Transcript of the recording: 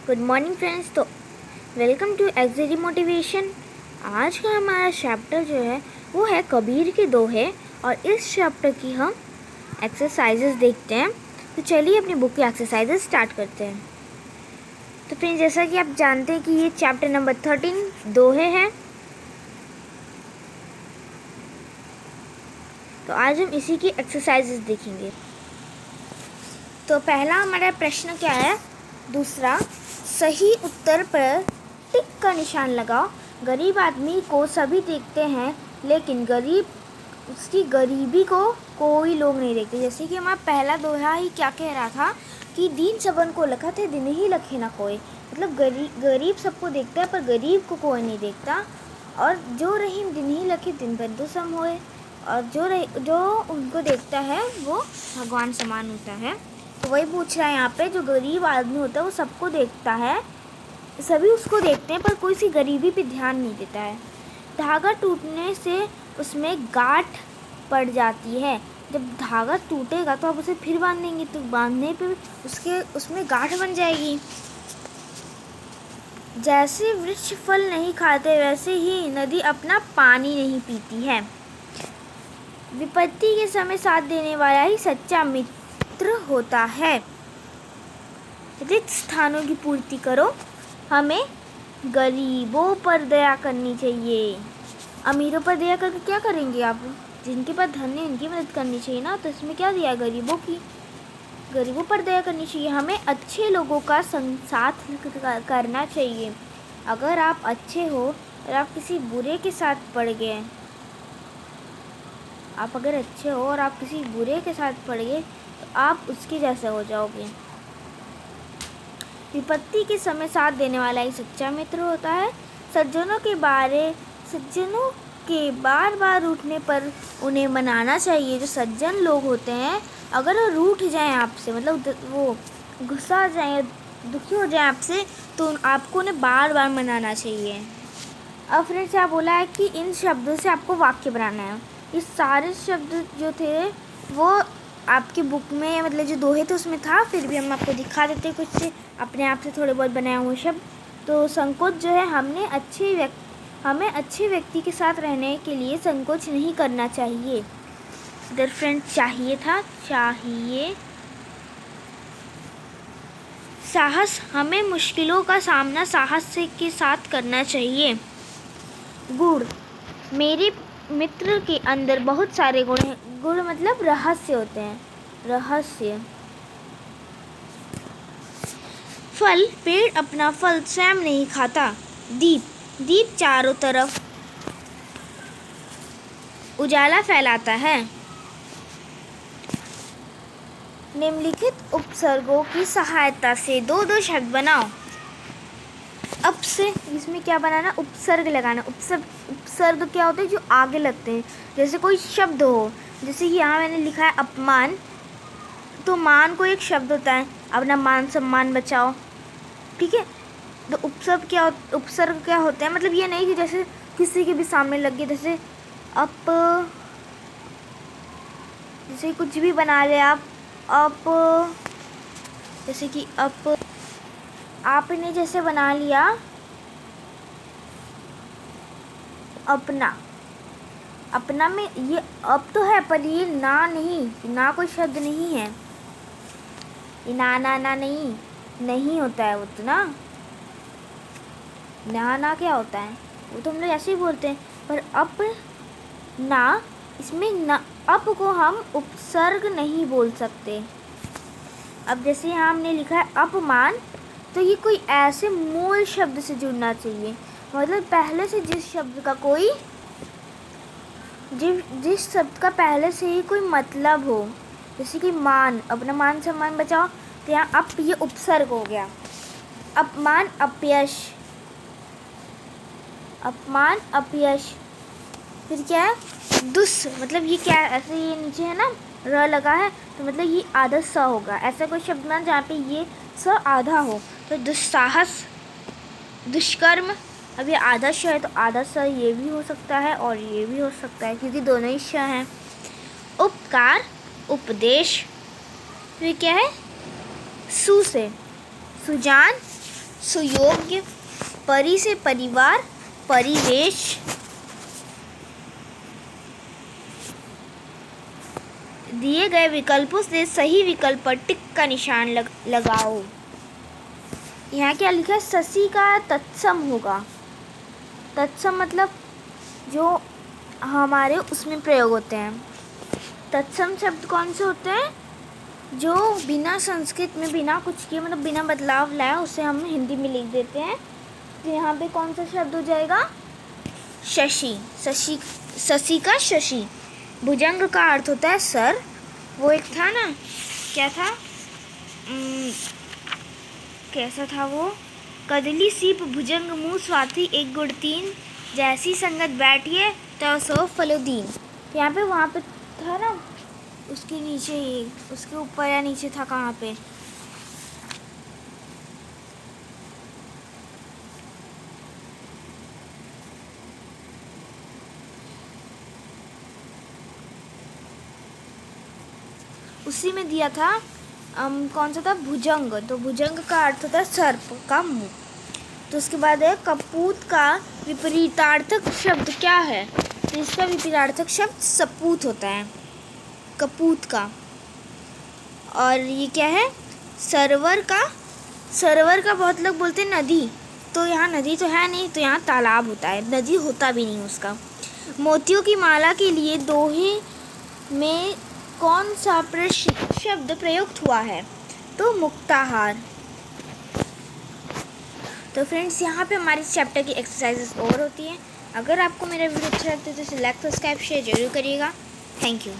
Good morning friends. तो welcome to एक्सरी motivation. आज का हमारा चैप्टर जो है वो है कबीर के दोहे, और इस चैप्टर की हम एक्सरसाइजेस देखते हैं। तो चलिए अपनी बुक की एक्सरसाइजेस स्टार्ट करते हैं। तो फ्रेंड्स, जैसा कि आप जानते हैं कि ये चैप्टर नंबर 13 दोहे हैं। तो आज हम इसी की एक्सरसाइजेस देखेंगे। तो पहला हमारा प्रश्न क्या है? दूसरा, सही उत्तर पर टिक का निशान लगाओ। गरीब आदमी को सभी देखते हैं, लेकिन उसकी गरीबी को कोई लोग नहीं देखते। जैसे कि हमारा पहला दोहा ही क्या कह रहा था कि दीन सबन को लखत है, दिन ही लखे ना कोई। मतलब गरीब सबको देखता है पर गरीब को कोई नहीं देखता। और जो रहीम दिन ही लखे, दिन बंधु सम होए। और जो उनको देखता है वो भगवान समान होता है। तो वही पूछ रहा है यहाँ पे, जो गरीब आदमी होता है वो सबको देखता है, सभी उसको देखते हैं पर कोई सी गरीबी पे ध्यान नहीं देता है। धागा टूटने से उसमें गांठ पड़ जाती है। जब धागा टूटेगा तो आप उसे फिर बांधेंगे, तो बांधने पे उसमें गांठ बन जाएगी। जैसे वृक्ष फल नहीं खाते, वैसे ही नदी अपना पानी नहीं पीती है। विपत्ति के समय साथ देने वाला ही सच्चा मित्र होता है। रिक्त स्थानों की पूर्ति करो, हमें गरीबों पर दया करनी चाहिए। अमीरों पर दया करके क्या करेंगे आप? जिनके पास धन है उनकी मदद करनी चाहिए ना। तो इसमें क्या दिया? गरीबों पर दया करनी चाहिए। हमें अच्छे लोगों का साथ करना चाहिए। अगर आप अच्छे हो और आप किसी बुरे के साथ पड़ गए, तो आप उसके जैसे हो जाओगे। विपत्ति के समय साथ देने वाला ही सच्चा मित्र होता है। सज्जनों के बार बार रूठने पर उन्हें मनाना चाहिए। जो सज्जन लोग होते हैं, अगर वो रूठ जाएं आपसे, मतलब वो गुस्सा आ जाए, दुखी हो जाए आपसे, तो आपको उन्हें बार बार मनाना चाहिए। अब फ्रेंड्स, क्या बोला है कि इन शब्दों से आपको वाक्य बनाना है। ये सारे शब्द जो थे वो आपकी बुक में, मतलब जो दोहे थे उसमें था, फिर भी हम आपको दिखा देते कुछ अपने आप से थोड़े बहुत बनाए हुए शब्द। तो संकोच जो है, हमें अच्छे व्यक्ति के साथ रहने के लिए संकोच नहीं करना चाहिए। इधर फ्रेंड्स चाहिए। साहस, हमें मुश्किलों का सामना साहस के साथ करना चाहिए। गुण, मेरे मित्र के अंदर बहुत सारे गुण हैं। गुण मतलब रहस्य होते हैं, रहस्य। फल, पेड़ अपना फल स्वयं नहीं खाता। दीप चारों तरफ उजाला फैलाता है। निम्नलिखित उपसर्गों की सहायता से दो शब्द बनाओ। अब से इसमें क्या बनाना? उपसर्ग लगाना। उपसर्ग क्या होते हैं? जो आगे लगते हैं। जैसे कोई शब्द हो, जैसे कि यहाँ मैंने लिखा है अपमान, तो मान को एक शब्द होता है, अपना मान सम्मान बचाओ, ठीक है। तो उपसर्ग क्या होते हैं? मतलब ये नहीं कि जैसे किसी के भी सामने लग गए, जैसे कुछ भी बना ले आप, जैसे कि आपने जैसे बना लिया अपना में ये अब तो है, पर ये ना नहीं, ना कोई शब्द नहीं है। ये ना नहीं होता है वो तो ना क्या होता है? वो तो हम लोग ऐसे ही बोलते हैं। पर इसमें ना, अप को हम उपसर्ग नहीं बोल सकते। अब जैसे यहाँ हमने लिखा है अपमान, तो ये कोई ऐसे मूल शब्द से जुड़ना चाहिए। मतलब पहले से जिस शब्द का पहले से ही कोई मतलब हो। जैसे कि मान, अपना मान सम्मान बचाओ, तो यहाँ ये उपसर्ग हो गया। अपमान अपयश। फिर क्या है? मतलब ये क्या, ऐसे ये नीचे है ना र लगा है, तो मतलब ये आधा स होगा। ऐसा कोई शब्द ना जहाँ पे ये स आधा हो। तो दुस्साहस, दुष्कर्म, अब ये आधा श है तो आधा स ये भी हो सकता है और ये भी हो सकता है, क्योंकि दोनों ही श हैं। उपकार, उपदेश। फिर क्या है? सु से सुजान, सुयोग्य, परि से परिवार, परिवेश, दिए गए विकल्पों से सही विकल्प पर टिक का निशान लगाओ। यहाँ क्या लिखा है? शशि का तत्सम होगा। तत्सम मतलब जो हमारे उसमें प्रयोग होते हैं। तत्सम शब्द कौन से होते हैं? जो बिना संस्कृत में बिना कुछ किए मतलब बिना बदलाव लाए उसे हम हिंदी में लिख देते हैं। तो यहाँ पे कौन सा शब्द हो जाएगा? शशि। शशि का शशि। भुजंग का अर्थ होता है सर। वो एक था ना, क्या था, कैसा था वो? कदली सीप भुजंग मुँह स्वाति एक गुड़ तीन, जैसी संगत बैठिए तो सो फलोदीन। यहाँ पे वहाँ पे था ना, उसके नीचे ही, उसके ऊपर या नीचे था, कहाँ पे? उसी में दिया था। कौन सा था? भुजंग। तो भुजंग का अर्थ होता है सर्प का मुंह। तो उसके बाद है कपूत का विपरीतार्थक शब्द क्या है? तो इसका विपरीतार्थक शब्द सपूत होता है, कपूत का। और ये क्या है? सरवर का बहुत लोग बोलते हैं नदी, तो यहाँ नदी तो है नहीं, तो यहाँ तालाब होता है, नदी होता भी नहीं उसका। मोतियों की माला के लिए दोहे में कौन सा शब्द प्रयुक्त हुआ है? तो मुक्ताहार। तो फ्रेंड्स, यहाँ पे हमारे चैप्टर की एक्सरसाइजेस ओवर होती हैं। अगर आपको मेरा वीडियो अच्छा लगता है तो इसे लाइक, सब्सक्राइब, शेयर जरूर करिएगा। Thank you.